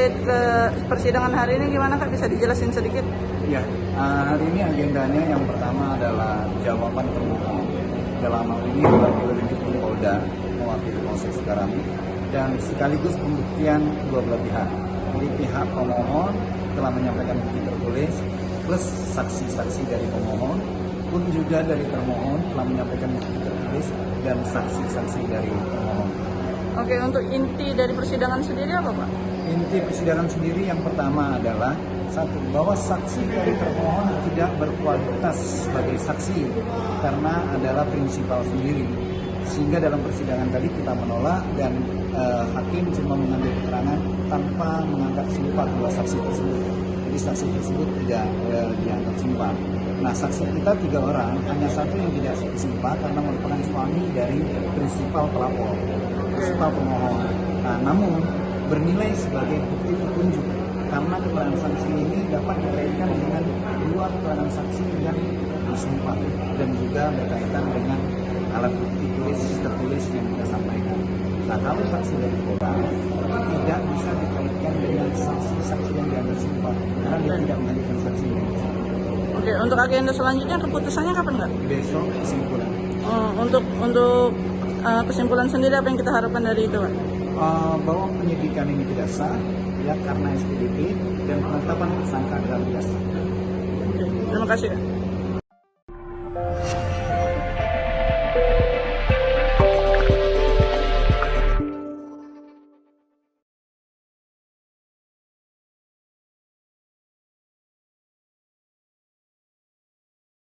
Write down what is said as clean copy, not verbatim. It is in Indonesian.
terkait ke persidangan hari ini gimana Kak? Bisa dijelasin sedikit? Ya, hari ini agendanya yang pertama adalah jawaban termohon. Dalam hal ini wakil Direktur Polda mewakili Polsek Cikarang dan sekaligus pembuktian kedua belah pihak. Jadi pihak pemohon telah menyampaikan bukti tertulis plus saksi-saksi dari pemohon pun juga dari termohon telah menyampaikan bukti tertulis dan saksi-saksi dari pemohon. Oke, untuk inti dari persidangan sendiri apa Pak? Inti persidangan sendiri yang pertama adalah satu, bahwa saksi dari termohon tidak berkualitas sebagai saksi karena adalah prinsipal sendiri. Sehingga dalam persidangan tadi kita menolak dan hakim cuma mengambil keterangan tanpa mengangkat sumpah kedua saksi tersebut. Jadi saksi tersebut tidak diangkat sumpah. Nah, saksi kita 3 orang, hanya satu yang tidak sumpah karena merupakan suami dari prinsipal pelapor, prinsipal pemohon. Nah, namun bernilai sebagai bukti petunjuk karena keterangan saksi ini dapat dikaitkan dengan 2 keterangan saksi yang disumpah dan juga berkaitan dengan alat bukti tertulis yang kita sampaikan. Nah, kalau saksi dari Polda tidak bisa dikaitkan dengan saksi-saksi yang dianggap sumpah karena dia tidak menghadirkan saksi yang sumpah. Oke, untuk agenda selanjutnya keputusannya kapan Kak? Besok kesimpulan. Untuk kesimpulan sendiri apa yang kita harapkan dari itu Pak? Bahwa penyidikan ini tidak sah ya karena SPDP dan penetapan tersangka adalah tidak sah. Oke, terima kasih Kak.